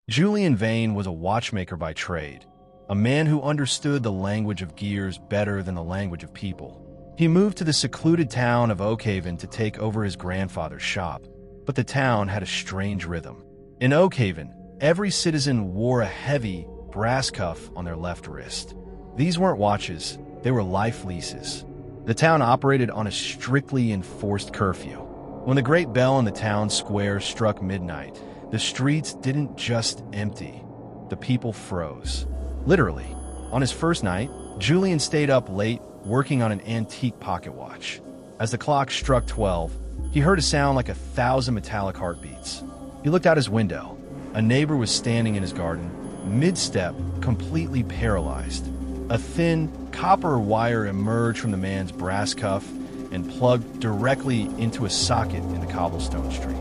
Julian Vane was a watchmaker by trade, a man who understood the language of gears better than the language of people. He moved to the secluded town of Oakhaven to take over his grandfather's shop, but the town had a strange rhythm. In Oakhaven, every citizen wore a heavy brass cuff on their left wrist. These weren't watches, they were life leases. The town operated on a strictly enforced curfew. When the great bell in the town square struck midnight, the streets didn't just empty, the people froze. Literally. On his first night, Julian stayed up late working on an antique pocket watch. As the clock struck 12, he heard a sound like 1,000 metallic heartbeats. He looked out his window. A neighbor was standing in his garden, mid-step, completely paralyzed. A thin, copper wire emerged from the man's brass cuff and plugged directly into a socket in the cobblestone street.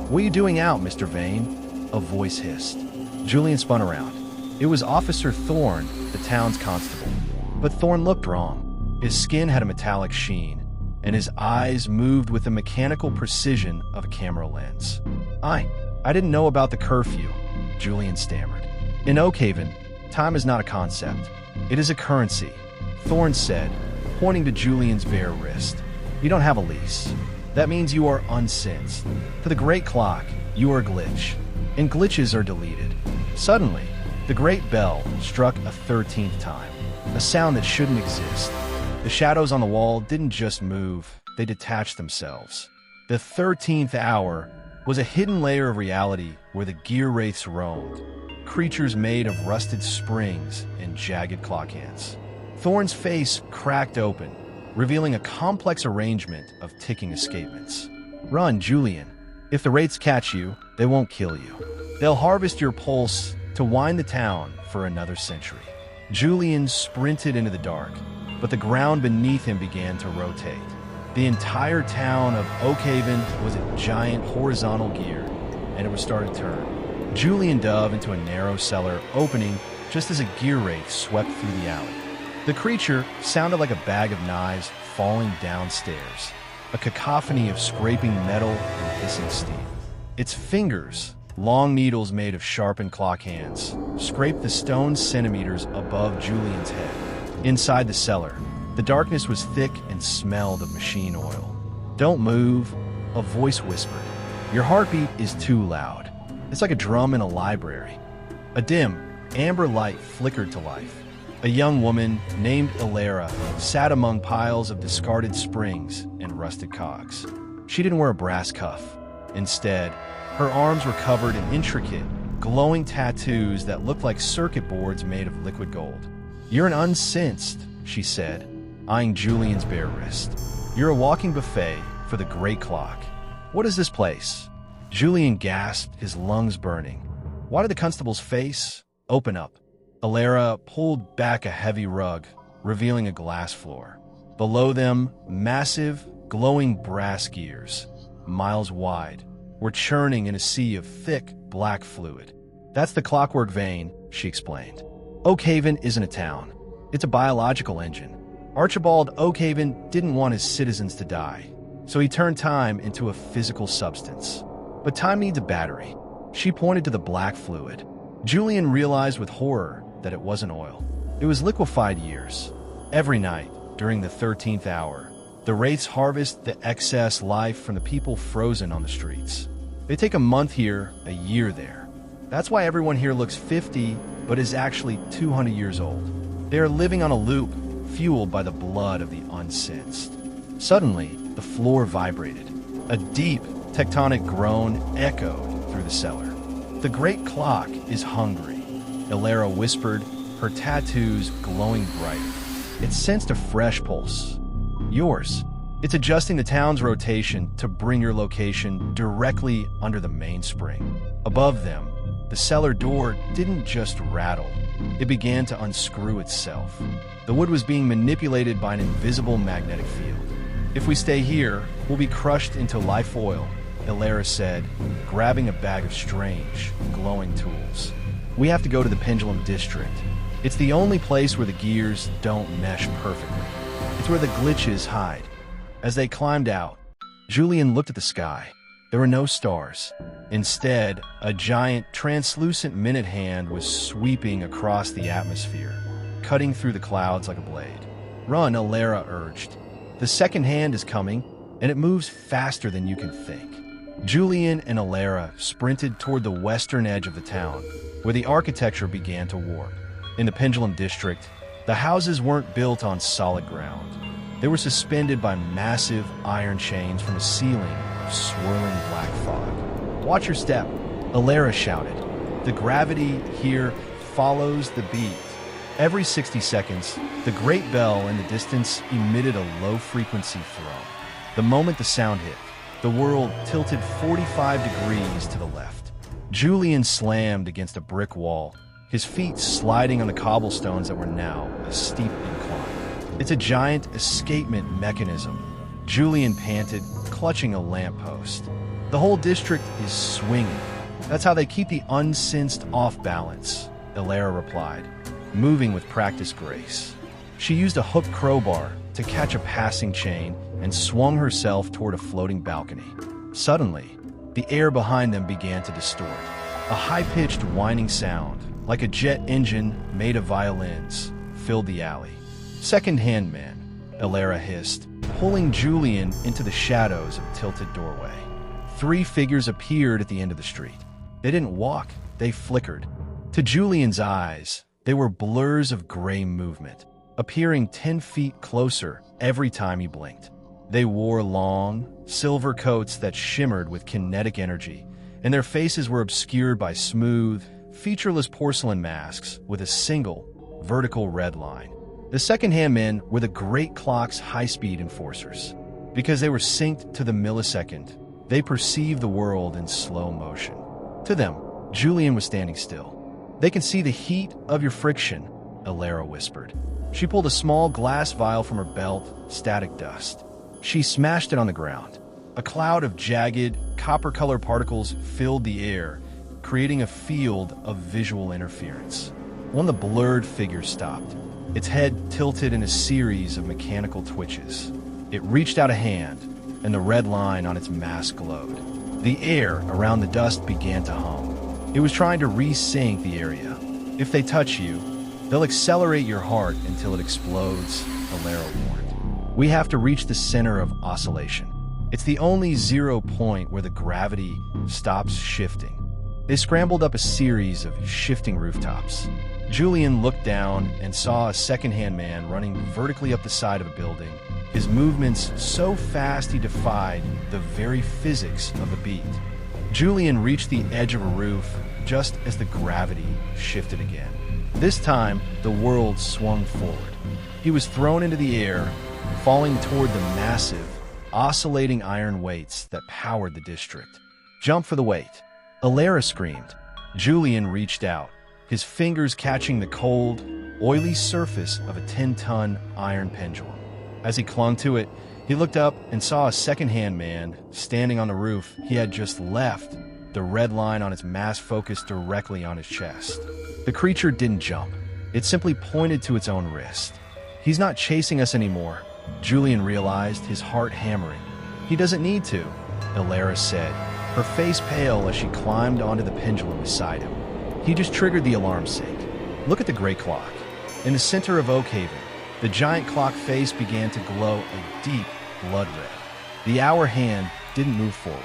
"What are you doing out, Mr. Vane?" a voice hissed. Julian spun around. It was Officer Thorne, the town's constable. But Thorne looked wrong. His skin had a metallic sheen, and his eyes moved with the mechanical precision of a camera lens. I didn't know about the curfew," Julian stammered. "In Oakhaven, time is not a concept. It is a currency," Thorne said, pointing to Julian's bare wrist. "You don't have a lease. That means you are unsensed. To the great clock, you are a glitch, and glitches are deleted." Suddenly, the great bell struck a 13th time, a sound that shouldn't exist. The shadows on the wall didn't just move, they detached themselves. The 13th hour was a hidden layer of reality where the Gear-Wraiths roamed, creatures made of rusted springs and jagged clock hands. Thorne's face cracked open, revealing a complex arrangement of ticking escapements. "Run, Julian. If the Wraiths catch you, they won't kill you. They'll harvest your pulse to wind the town for another century." Julian sprinted into the dark, but the ground beneath him began to rotate. The entire town of Oakhaven was a giant horizontal gear, and it was starting to turn. Julian dove into a narrow cellar opening just as a Gear-Wraith swept through the alley. The creature sounded like a bag of knives falling downstairs, a cacophony of scraping metal and hissing steam. Its fingers, long needles made of sharpened clock hands, scraped the stone centimeters above Julian's head. Inside the cellar, the darkness was thick and smelled of machine oil. "Don't move," a voice whispered. "Your heartbeat is too loud. It's like a drum in a library." A dim, amber light flickered to life. A young woman named Elara sat among piles of discarded springs and rusted cogs. She didn't wear a brass cuff. Instead, her arms were covered in intricate, glowing tattoos that looked like circuit boards made of liquid gold. "You're an unsensed," she said, eyeing Julian's bare wrist. "You're a walking buffet for the great clock. What is this place?" Julian gasped, his lungs burning. "Why did the constable's face open up?" Elara pulled back a heavy rug, revealing a glass floor. Below them, massive, glowing brass gears, miles wide, were churning in a sea of thick, black fluid. "That's the Clockwork Vein," she explained. "Oakhaven isn't a town. It's a biological engine. Archibald Oakhaven didn't want his citizens to die, so he turned time into a physical substance. But time needs a battery." She pointed to the black fluid. Julian realized with horror that it wasn't oil. It was liquefied years. Every night, during the 13th hour, the Wraiths harvest the excess life from the people frozen on the streets. They take a month here, a year there. That's why everyone here looks 50, but is actually 200 years old. They are living on a loop, fueled by the blood of the unsensed. Suddenly, the floor vibrated. A deep, tectonic groan echoed through the cellar. "The great clock is hungry," Elara whispered, her tattoos glowing bright. It sensed a fresh pulse. "Yours." It's adjusting the town's rotation to bring your location directly under the mainspring. Above them, the cellar door didn't just rattle. It began to unscrew itself. The wood was being manipulated by an invisible magnetic field. "If we stay here, we'll be crushed into life oil," Elara said, grabbing a bag of strange, glowing tools. "We have to go to the Pendulum district. It's the only place where the gears don't mesh perfectly. It's where the glitches hide." As they climbed out, Julian looked at the sky. There were no stars. Instead, a giant, translucent minute hand was sweeping across the atmosphere, cutting through the clouds like a blade. "Run," Elara urged. "The second hand is coming, and it moves faster than you can think." Julian and Elara sprinted toward the western edge of the town, where the architecture began to warp. In the Pendulum district, the houses weren't built on solid ground. They were suspended by massive iron chains from a ceiling of swirling black fog. "Watch your step," Elara shouted. "The gravity here follows the beat." Every 60 seconds, the great bell in the distance emitted a low-frequency thrum. The moment the sound hit, the world tilted 45 degrees to the left. Julian slammed against a brick wall, his feet sliding on the cobblestones that were now a steep incline. "It's a giant escapement mechanism," Julian panted, clutching a lamppost. "The whole district is swinging. That's how they keep the unsensed off balance," Elara replied, moving with practiced grace. She used a hooked crowbar to catch a passing chain and swung herself toward a floating balcony. Suddenly, the air behind them began to distort. A high-pitched whining sound, like a jet engine made of violins, filled the alley. "Second-hand man," Elara hissed, pulling Julian into the shadows of a tilted doorway. 3 figures appeared at the end of the street. They didn't walk, they flickered. To Julian's eyes, they were blurs of gray movement, appearing 10 feet closer every time he blinked. They wore long, silver coats that shimmered with kinetic energy, and their faces were obscured by smooth, featureless porcelain masks with a single, vertical red line. The second-hand men were the Great Clock's high-speed enforcers. Because they were synced to the millisecond, they perceived the world in slow motion. To them, Julian was standing still. "They can see the heat of your friction," Elara whispered. She pulled a small glass vial from her belt, static dust. She smashed it on the ground. A cloud of jagged, copper-colored particles filled the air, creating a field of visual interference. One of the blurred figures stopped, its head tilted in a series of mechanical twitches. It reached out a hand, and the red line on its mask glowed. The air around the dust began to hum. It was trying to resync the area. "If they touch you, they'll accelerate your heart until it explodes," Elara warned. "We have to reach the center of oscillation. It's the only 0 point where the gravity stops shifting." They scrambled up a series of shifting rooftops. Julian looked down and saw a second-hand man running vertically up the side of a building, his movements so fast he defied the very physics of a beat. Julian reached the edge of a roof just as the gravity shifted again. This time, the world swung forward. He was thrown into the air, falling toward the massive, oscillating iron weights that powered the district. "Jump for the weight," Elara screamed. Julian reached out, his fingers catching the cold, oily surface of a 10-ton iron pendulum. As he clung to it, he looked up and saw a second-hand man standing on the roof he had just left, the red line on its mask focused directly on his chest. The creature didn't jump. It simply pointed to its own wrist. "He's not chasing us anymore," Julian realized, his heart hammering. "He doesn't need to," Elara said, her face pale as she climbed onto the pendulum beside him. "He just triggered the alarm sync. Look at the Great Clock. In the center of Oakhaven, the giant clock face began to glow a deep blood red. The hour hand didn't move forward.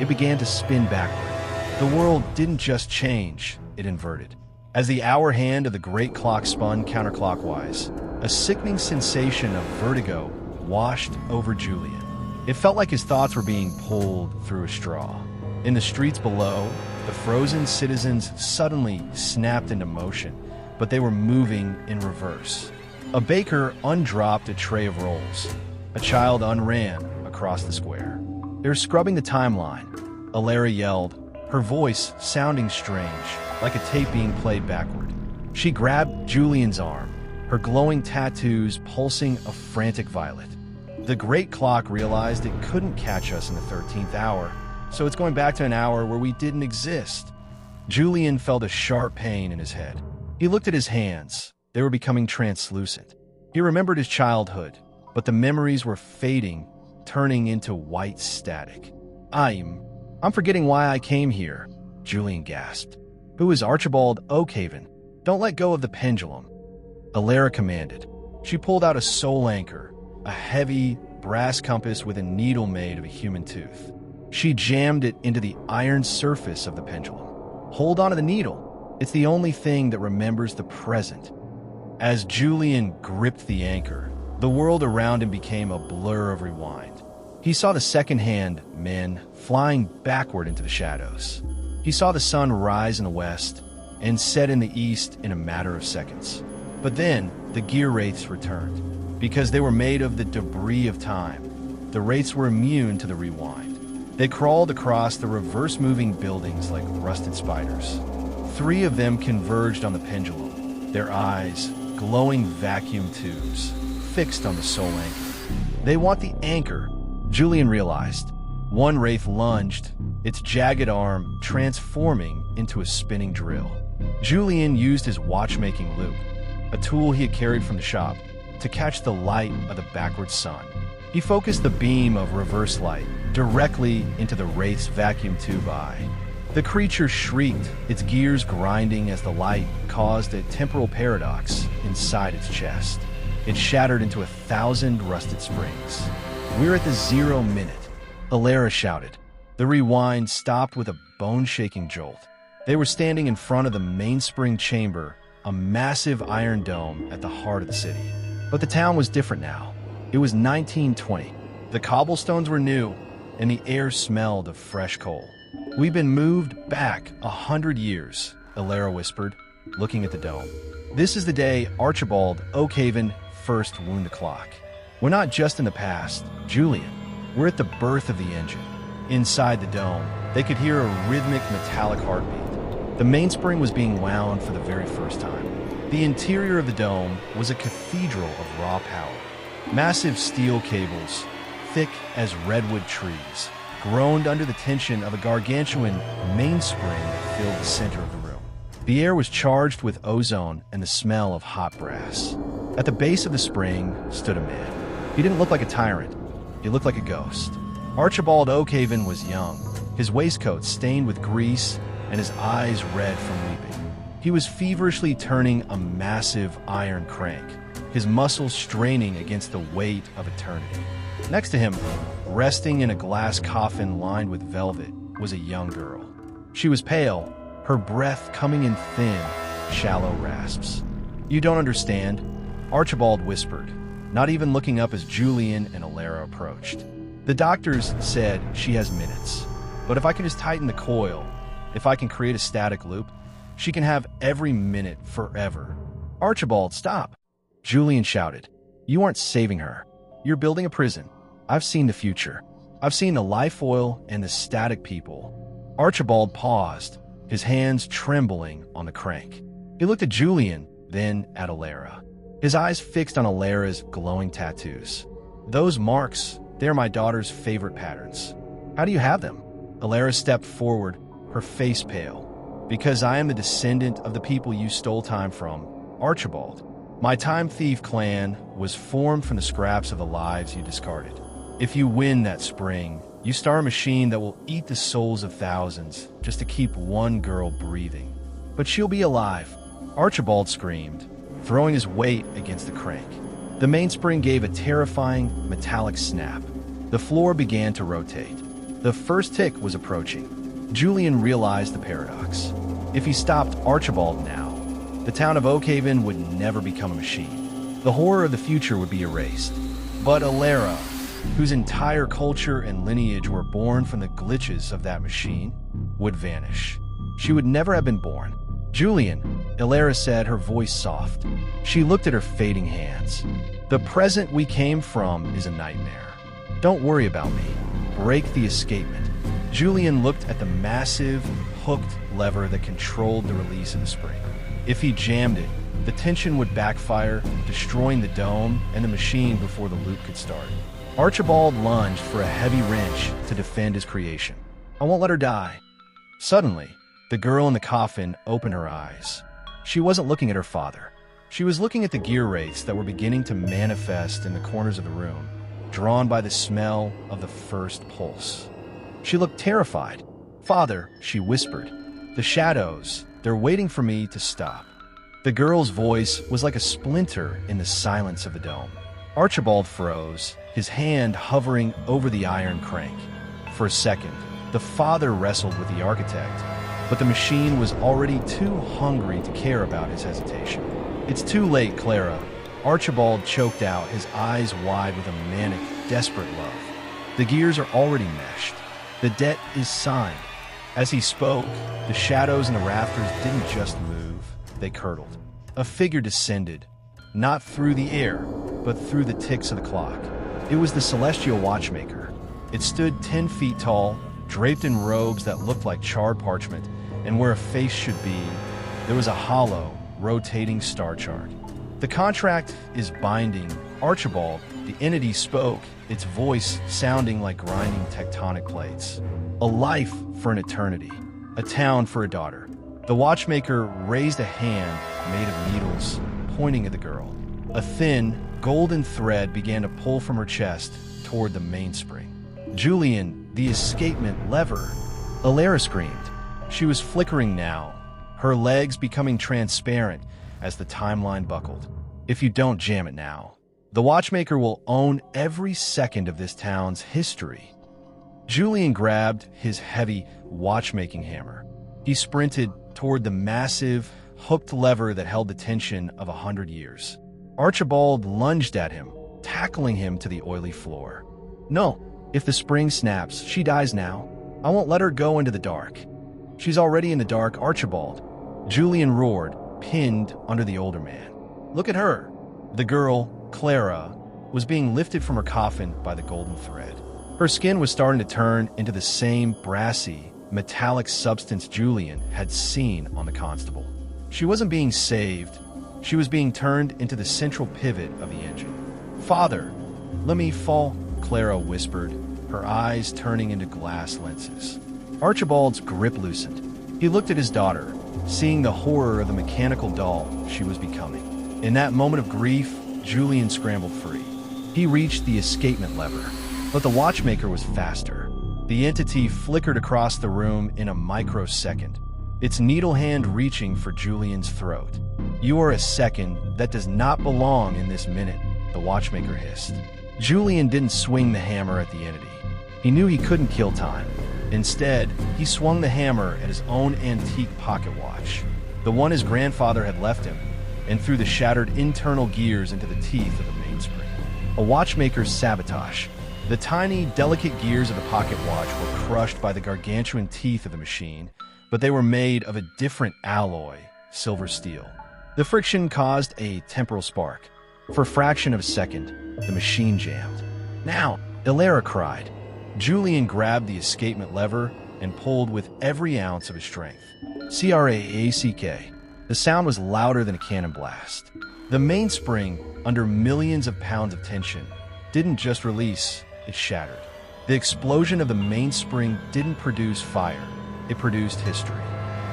It began to spin backward. The world didn't just change, it inverted. As the hour hand of the Great Clock spun counterclockwise, a sickening sensation of vertigo washed over Julian. It felt like his thoughts were being pulled through a straw. In the streets below, the frozen citizens suddenly snapped into motion, but they were moving in reverse. A baker undropped a tray of rolls. A child unran across the square. "They're scrubbing the timeline," Elara yelled, her voice sounding strange, like a tape being played backward. She grabbed Julian's arm, her glowing tattoos pulsing a frantic violet. "The Great Clock realized it couldn't catch us in the 13th hour, so it's going back to an hour where we didn't exist." Julian felt a sharp pain in his head. He looked at his hands. They were becoming translucent. He remembered his childhood, but the memories were fading, turning into white static. I'm forgetting why I came here, Julian gasped. Who is Archibald Oakhaven? Don't let go of the pendulum, Elara commanded. She pulled out a soul anchor, a heavy brass compass with a needle made of a human tooth. She jammed it into the iron surface of the pendulum. Hold on to the needle. It's the only thing that remembers the present. As Julian gripped the anchor, the world around him became a blur of rewind. He saw the second-hand men flying backward into the shadows. He saw the sun rise in the west and set in the east in a matter of seconds. But then the Gear-Wraiths returned. Because they were made of the debris of time, the Wraiths were immune to the rewind. They crawled across the reverse-moving buildings like rusted spiders. 3 of them converged on the pendulum, their eyes glowing vacuum tubes fixed on the soul anchor. They want the anchor, Julian realized. One Wraith lunged, its jagged arm transforming into a spinning drill. Julian used his watchmaking loop, a tool he had carried from the shop, to catch the light of the backward sun. He focused the beam of reverse light directly into the Wraith's vacuum tube eye. The creature shrieked, its gears grinding as the light caused a temporal paradox inside its chest. It shattered into 1,000 rusted springs. "We're at the 0 minute," Elara shouted. The rewind stopped with a bone-shaking jolt. They were standing in front of the mainspring chamber, a massive iron dome at the heart of the city. But the town was different now. It was 1920. The cobblestones were new, and the air smelled of fresh coal. "We've been moved back 100 years, Elara whispered, looking at the dome. "This is the day Archibald Oakhaven first wound the clock. We're not just in the past, Julian. We're at the birth of the engine." Inside the dome, they could hear a rhythmic metallic heartbeat. The mainspring was being wound for the very first time. The interior of the dome was a cathedral of raw power. Massive steel cables, thick as redwood trees, groaned under the tension of a gargantuan mainspring that filled the center of the room. The air was charged with ozone and the smell of hot brass. At the base of the spring stood a man. He didn't look like a tyrant. He looked like a ghost. Archibald Oakhaven was young, his waistcoat stained with grease and his eyes red from weeping. He was feverishly turning a massive iron crank, his muscles straining against the weight of eternity. Next to him, resting in a glass coffin lined with velvet, was a young girl. She was pale, her breath coming in thin, shallow rasps. "You don't understand," Archibald whispered, not even looking up as Julian and Elara approached. "The doctors said she has minutes, but if I can just tighten the coil, if I can create a static loop, she can have every minute forever." "Archibald, stop!" Julian shouted. "You aren't saving her. You're building a prison. I've seen the future. I've seen the life oil and the static people." Archibald paused, his hands trembling on the crank. He looked at Julian, then at Elara, his eyes fixed on Elara's glowing tattoos. "Those marks, they're my daughter's favorite patterns. How do you have them?" Elara stepped forward, her face pale. "Because I am the descendant of the people you stole time from, Archibald. My Time Thief clan was formed from the scraps of the lives you discarded. If you win that spring, you start a machine that will eat the souls of thousands just to keep one girl breathing. But she'll be alive," Archibald screamed, throwing his weight against the crank. The mainspring gave a terrifying, metallic snap. The floor began to rotate. The first tick was approaching. Julian realized the paradox. If he stopped Archibald now, the town of Oakhaven would never become a machine. The horror of the future would be erased. But Elara, whose entire culture and lineage were born from the glitches of that machine, would vanish. She would never have been born. "Julian," Elara said, her voice soft. She looked at her fading hands. "The present we came from is a nightmare. Don't worry about me. Break the escapement." Julian looked at the massive, hooked lever that controlled the release of the spring. If he jammed it, the tension would backfire, destroying the dome and the machine before the loop could start. Archibald lunged for a heavy wrench to defend his creation. "I won't let her die." Suddenly, the girl in the coffin opened her eyes. She wasn't looking at her father. She was looking at the Gear-Wraiths that were beginning to manifest in the corners of the room, drawn by the smell of the first pulse. She looked terrified, "Father," she whispered. "The shadows, they're waiting for me to stop." The girl's voice was like a splinter in the silence of the dome. Archibald froze, his hand hovering over the iron crank. For a second, the father wrestled with the architect, but the machine was already too hungry to care about his hesitation. "It's too late, Clara." Archibald choked out, his eyes wide with a manic, desperate love. "The gears are already meshed. The debt is signed." As he spoke, the shadows in the rafters didn't just move, they curdled. A figure descended, not through the air, but through the ticks of the clock. It was the celestial watchmaker. It stood 10 feet tall, draped in robes that looked like charred parchment, and where a face should be, there was a hollow, rotating star chart. "The contract is binding." Archibald, the entity, spoke, its voice sounding like grinding tectonic plates. "A life for an eternity. A town for a daughter." The watchmaker raised a hand made of needles, pointing at the girl. A thin, golden thread began to pull from her chest toward the mainspring. "Julian, the escapement lever!" Elara screamed. She was flickering now, her legs becoming transparent as the timeline buckled. "If you don't jam it now, the watchmaker will own every second of this town's history." Julian grabbed his heavy watchmaking hammer. He sprinted toward the massive, hooked lever that held the tension of 100 years. Archibald lunged at him, tackling him to the oily floor. "No, if the spring snaps, she dies now. I won't let her go into the dark." "She's already in the dark, Archibald," Julian roared, pinned under the older man. "Look at her." The girl, Clara, was being lifted from her coffin by the golden thread. Her skin was starting to turn into the same brassy, metallic substance Julian had seen on the constable. She wasn't being saved. She was being turned into the central pivot of the engine. "Father, let me fall," Clara whispered, her eyes turning into glass lenses. Archibald's grip loosened. He looked at his daughter, seeing the horror of the mechanical doll she was becoming. In that moment of grief, Julian scrambled free. He reached the escapement lever, but the watchmaker was faster. The entity flickered across the room in a microsecond, its needle hand reaching for Julian's throat. "You are a second that does not belong in this minute," the watchmaker hissed. Julian didn't swing the hammer at the entity. He knew he couldn't kill time. Instead, he swung the hammer at his own antique pocket watch, the one his grandfather had left him, and threw the shattered internal gears into the teeth of the mainspring. A watchmaker's sabotage. The tiny, delicate gears of the pocket watch were crushed by the gargantuan teeth of the machine, but they were made of a different alloy, silver steel. The friction caused a temporal spark. For a fraction of a second, the machine jammed. "Now!" Elara cried. Julian grabbed the escapement lever and pulled with every ounce of his strength. Crack. The sound was louder than a cannon blast. The mainspring, under millions of pounds of tension, didn't just release, it shattered. The explosion of the mainspring didn't produce fire, it produced history.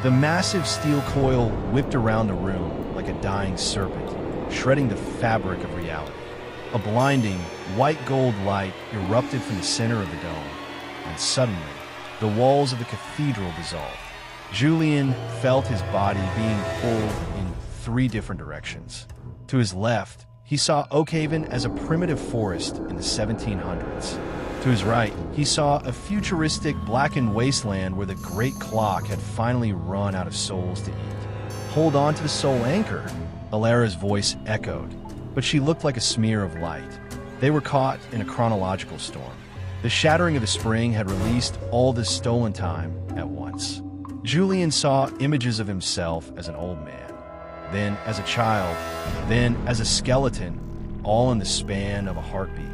The massive steel coil whipped around the room like a dying serpent, shredding the fabric of reality. A blinding, white-gold light erupted from the center of the dome, and suddenly, the walls of the cathedral dissolved. Julian felt his body being pulled in 3 different directions. To his left, he saw Oakhaven as a primitive forest in the 1700s. To his right, he saw a futuristic blackened wasteland where the great clock had finally run out of souls to eat. "Hold on to the soul anchor," Elara's voice echoed, but she looked like a smear of light. They were caught in a chronological storm. The shattering of the spring had released all this stolen time at once. Julian saw images of himself as an old man, then as a child, then as a skeleton, all in the span of a heartbeat.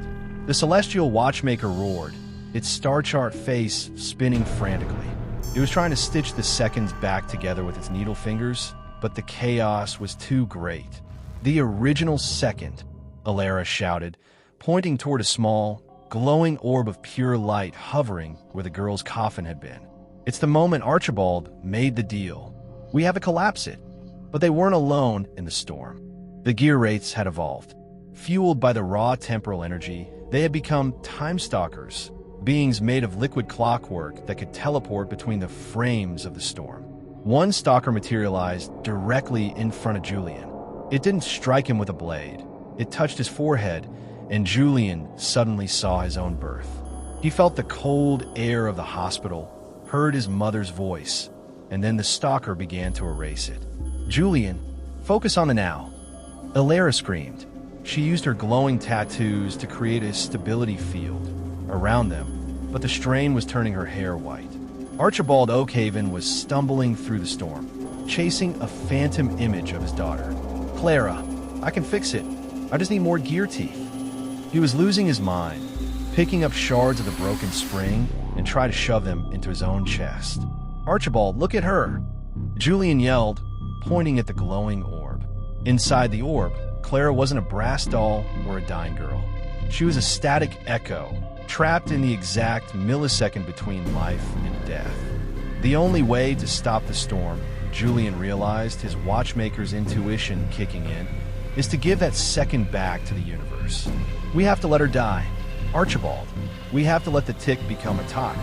The celestial watchmaker roared, its star chart face spinning frantically. It was trying to stitch the seconds back together with its needle fingers, but the chaos was too great. "The original second," Elara shouted, pointing toward a small, glowing orb of pure light hovering where the girl's coffin had been. "It's the moment Archibald made the deal. We have to collapse it." But they weren't alone in the storm. The Gear-Wraiths had evolved. Fueled by the raw temporal energy, they had become time stalkers, beings made of liquid clockwork that could teleport between the frames of the storm. One stalker materialized directly in front of Julian. It didn't strike him with a blade. It touched his forehead, and Julian suddenly saw his own birth. He felt the cold air of the hospital, heard his mother's voice, and then the stalker began to erase it. "Julian, focus on the now." Elara screamed. She used her glowing tattoos to create a stability field around them, but the strain was turning her hair white. Archibald Oakhaven was stumbling through the storm, chasing a phantom image of his daughter. "Clara, I can fix it. I just need more gear teeth." He was losing his mind, picking up shards of the broken spring and tried to shove them into his own chest. "Archibald, look at her!" Julian yelled, pointing at the glowing orb. Inside the orb, Clara wasn't a brass doll or a dying girl. She was a static echo, trapped in the exact millisecond between life and death. The only way to stop the storm, Julian realized, his watchmaker's intuition kicking in, is to give that second back to the universe. "We have to let her die. Archibald, we have to let the tick become a talk."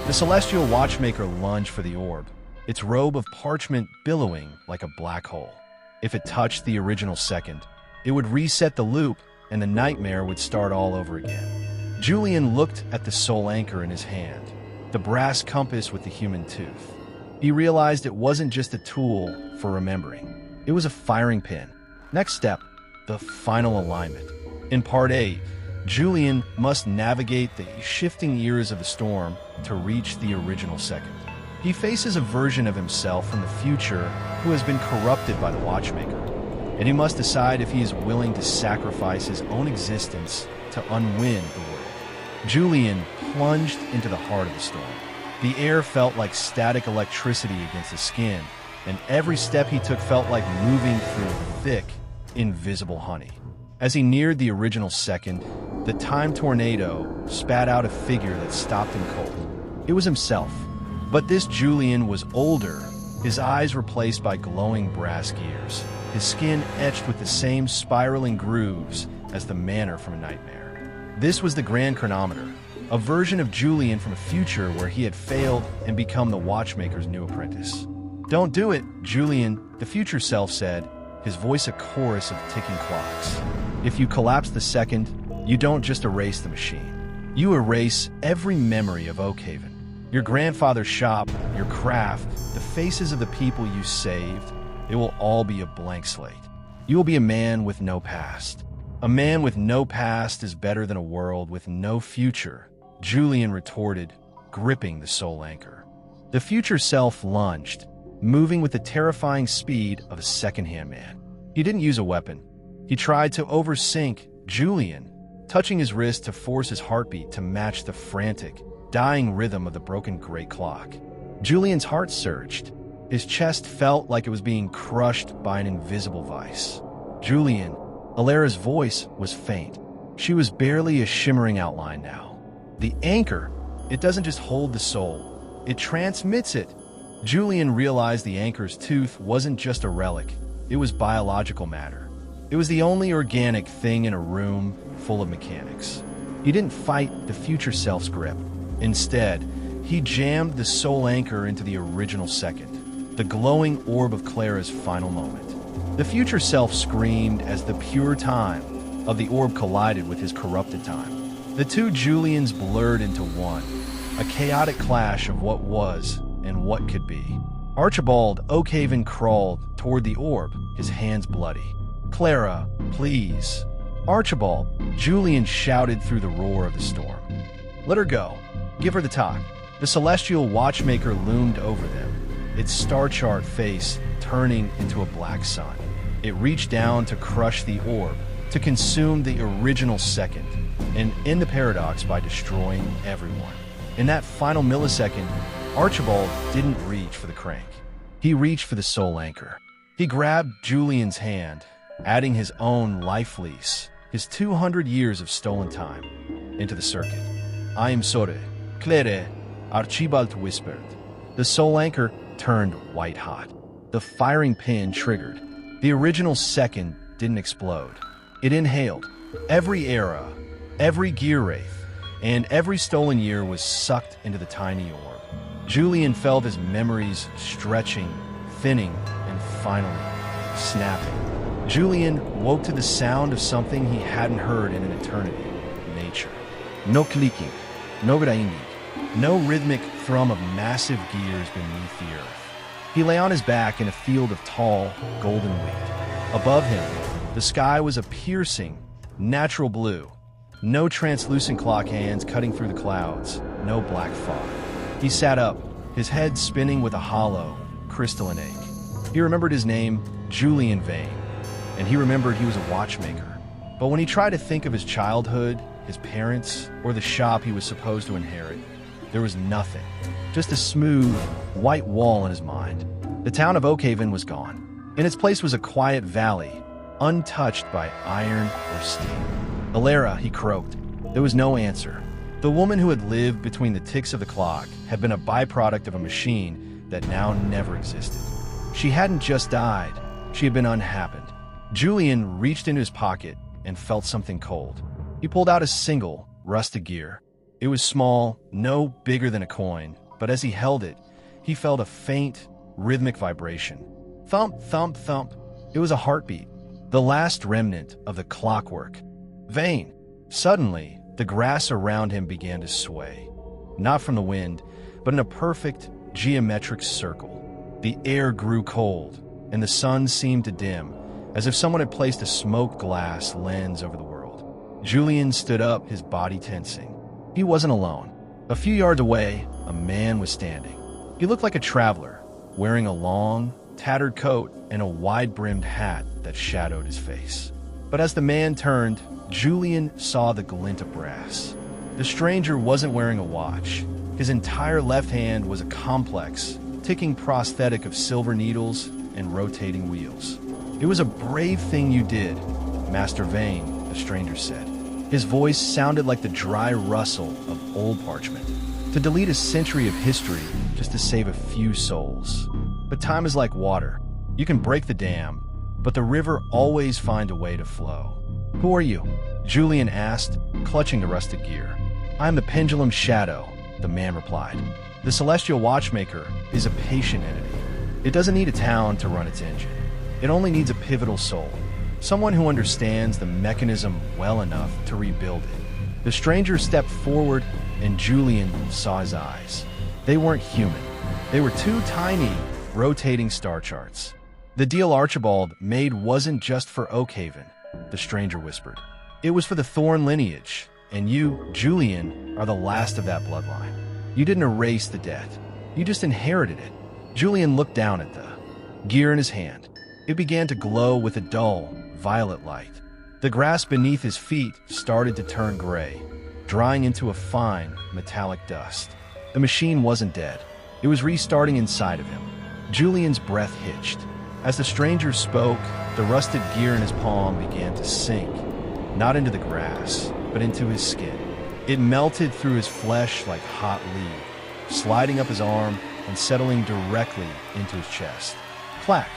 The celestial watchmaker lunged for the orb, its robe of parchment billowing like a black hole. If it touched the original second, it would reset the loop and the nightmare would start all over again. Julian looked at the soul anchor in his hand, the brass compass with the human tooth. He realized it wasn't just a tool for remembering. It was a firing pin. Next step, the final alignment. In Part 8, Julian must navigate the shifting years of the storm to reach the original second. He faces a version of himself from the future who has been corrupted by the watchmaker, and he must decide if he is willing to sacrifice his own existence to unwind the world. Julian plunged into the heart of the storm. The air felt like static electricity against his skin, and every step he took felt like moving through thick, invisible honey. As he neared the original second, the time tornado spat out a figure that stopped him cold. It was himself. But this Julian was older, his eyes replaced by glowing brass gears, his skin etched with the same spiraling grooves as the manor from a nightmare. This was the Grand Chronometer, a version of Julian from a future where he had failed and become the watchmaker's new apprentice. "Don't do it, Julian," the future self said, his voice a chorus of ticking clocks. "If you collapse the second, you don't just erase the machine. You erase every memory of Oakhaven. Your grandfather's shop, your craft, the faces of the people you saved, it will all be a blank slate. You will be a man with no past. A man with no past is better than a world with no future," Julian retorted, gripping the soul anchor. The future self lunged, moving with the terrifying speed of a second-hand man. He didn't use a weapon. He tried to oversync Julian, touching his wrist to force his heartbeat to match the frantic, dying rhythm of the broken great clock. Julian's heart surged. His chest felt like it was being crushed by an invisible vice. "Julian," Elara's voice was faint. She was barely a shimmering outline now. "The anchor, it doesn't just hold the soul, it transmits it." Julian realized the anchor's tooth wasn't just a relic, it was biological matter. It was the only organic thing in a room full of mechanics. He didn't fight the future self's grip. Instead, he jammed the soul anchor into the original second, the glowing orb of Clara's final moment. The future self screamed as the pure time of the orb collided with his corrupted time. The two Julians blurred into one, a chaotic clash of what was and what could be. Archibald Oakhaven crawled toward the orb, his hands bloody. "Clara, please." "Archibald," Julian shouted through the roar of the storm. "Let her go. Give her the talk." The celestial watchmaker loomed over them, its star chart face turning into a black sun. It reached down to crush the orb, to consume the original second, and end the paradox by destroying everyone. In that final millisecond, Archibald didn't reach for the crank. He reached for the soul anchor. He grabbed Julian's hand, adding his own life lease, his 200 years of stolen time, into the circuit. "I am sorry, Claire," Archibald whispered. The soul anchor turned white-hot. The firing pin triggered. The original second didn't explode. It inhaled every era, every Gear-Wraith, and every stolen year was sucked into the tiny orb. Julian felt his memories stretching, thinning, and finally snapping. Julian woke to the sound of something he hadn't heard in an eternity: nature. No clicking, no grinding, no rhythmic thrum of massive gears beneath the earth. He lay on his back in a field of tall, golden wheat. Above him, the sky was a piercing, natural blue. No translucent clock hands cutting through the clouds, no black fog. He sat up, his head spinning with a hollow, crystalline ache. He remembered his name, Julian Vane, and he remembered he was a watchmaker. But when he tried to think of his childhood, his parents, or the shop he was supposed to inherit, there was nothing. Just a smooth, white wall in his mind. The town of Oakhaven was gone. In its place was a quiet valley, untouched by iron or steam. Elara, he croaked. There was no answer. The woman who had lived between the ticks of the clock had been a byproduct of a machine that now never existed. She hadn't just died, she had been unhappened. Julian reached into his pocket and felt something cold. He pulled out a single, rusted gear. It was small, no bigger than a coin, but as he held it, he felt a faint, rhythmic vibration. Thump, thump, thump. It was a heartbeat, the last remnant of the Clockwork Vein. Suddenly, the grass around him began to sway, not from the wind, but in a perfect, geometric circle. The air grew cold, and the sun seemed to dim, as if someone had placed a smoked glass lens over the world. Julian stood up, his body tensing. He wasn't alone. A few yards away, a man was standing. He looked like a traveler, wearing a long, tattered coat and a wide-brimmed hat that shadowed his face. But as the man turned, Julian saw the glint of brass. The stranger wasn't wearing a watch. His entire left hand was a complex, ticking prosthetic of silver needles and rotating wheels. It was a brave thing you did, Master Vane, the stranger said. His voice sounded like the dry rustle of old parchment. To delete a century of history just to save a few souls. But time is like water. You can break the dam, but the river always finds a way to flow. Who are you? Julian asked, clutching the rusted gear. I'm the Pendulum Shadow, the man replied. The celestial watchmaker is a patient entity. It doesn't need a town to run its engine. It only needs a pivotal soul. Someone who understands the mechanism well enough to rebuild it. The stranger stepped forward, and Julian saw his eyes. They weren't human. They were two tiny, rotating star charts. The deal Archibald made wasn't just for Oakhaven, the stranger whispered. It was for the Thorn lineage, and you, Julian, are the last of that bloodline. You didn't erase the debt. You just inherited it. Julian looked down at the gear in his hand. It began to glow with a dull, violet light. The grass beneath his feet started to turn gray, drying into a fine, metallic dust. The machine wasn't dead. It was restarting inside of him. Julian's breath hitched. As the stranger spoke, the rusted gear in his palm began to sink, not into the grass, but into his skin. It melted through his flesh like hot lead, sliding up his arm and settling directly into his chest. Clack,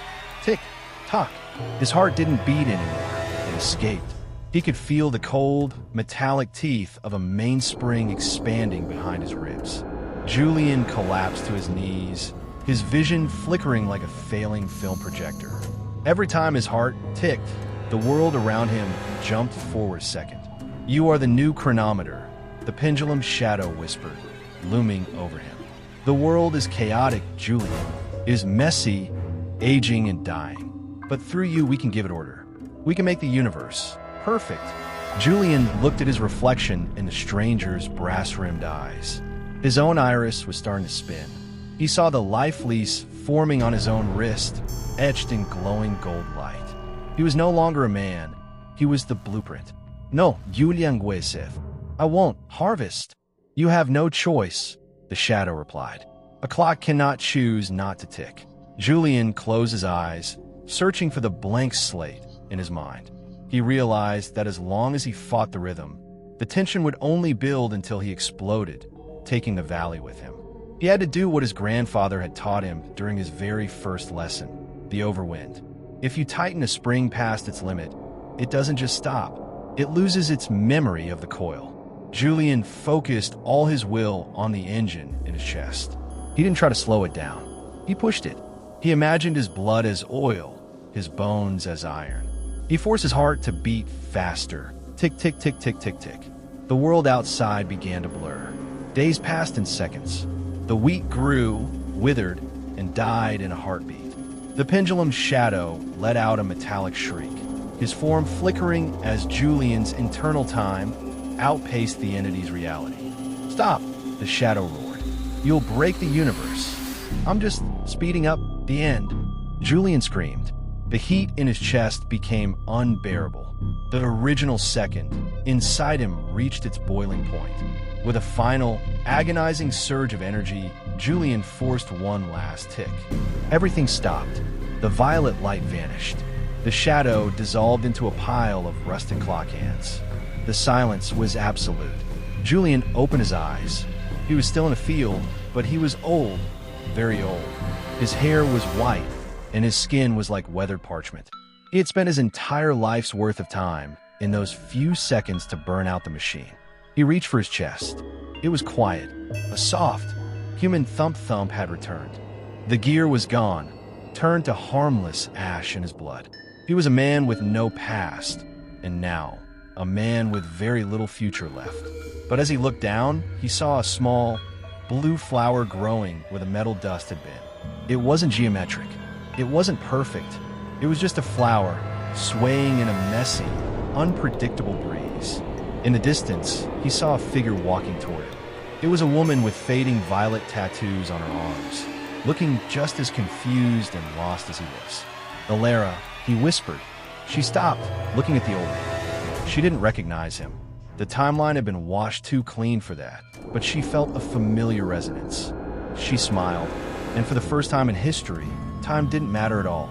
tick, tock. His heart didn't beat anymore. It escaped. He could feel the cold, metallic teeth of a mainspring expanding behind his ribs. Julian collapsed to his knees, his vision flickering like a failing film projector. Every time his heart ticked, the world around him jumped forward a second. You are the new chronometer, the Pendulum Shadow whispered, looming over him. The world is chaotic, Julian. It is messy, aging and dying. But through you, we can give it order. We can make the universe perfect. Julian looked at his reflection in the stranger's brass-rimmed eyes. His own iris was starting to spin. He saw the life lease forming on his own wrist, etched in glowing gold light. He was no longer a man. He was the blueprint. No, Julian Vane. I won't. Harvest. You have no choice, the shadow replied. A clock cannot choose not to tick. Julian closed his eyes, searching for the blank slate in his mind. He realized that as long as he fought the rhythm, the tension would only build until he exploded, taking the valley with him. He had to do what his grandfather had taught him during his very first lesson, the overwind. If you tighten a spring past its limit, it doesn't just stop. It loses its memory of the coil. Julian focused all his will on the engine in his chest. He didn't try to slow it down. He pushed it. He imagined his blood as oil, his bones as iron. He forced his heart to beat faster. Tick, tick, tick, tick, tick, tick. The world outside began to blur. Days passed in seconds. The wheat grew, withered, and died in a heartbeat. The pendulum's shadow let out a metallic shriek, his form flickering as Julian's internal time outpaced the entity's reality. "Stop!" the shadow roared. "You'll break the universe. I'm just speeding up the end." Julian screamed. The heat in his chest became unbearable. The original second inside him reached its boiling point. With a final, agonizing surge of energy, Julian forced one last tick. Everything stopped. The violet light vanished. The shadow dissolved into a pile of rusted clock hands. The silence was absolute. Julian opened his eyes. He was still in a field, but he was old, very old. His hair was white, and his skin was like weathered parchment. He had spent his entire life's worth of time in those few seconds to burn out the machine. He reached for his chest. It was quiet. A soft, human thump-thump had returned. The gear was gone, turned to harmless ash in his blood. He was a man with no past, and now, a man with very little future left. But as he looked down, he saw a small, blue flower growing where the metal dust had been. It wasn't geometric. It wasn't perfect. It was just a flower, swaying in a messy, unpredictable breeze. In the distance, he saw a figure walking toward him. It was a woman with fading violet tattoos on her arms, looking just as confused and lost as he was. "Elara," he whispered. She stopped, looking at the old man. She didn't recognize him. The timeline had been washed too clean for that, but she felt a familiar resonance. She smiled, and for the first time in history, time didn't matter at all.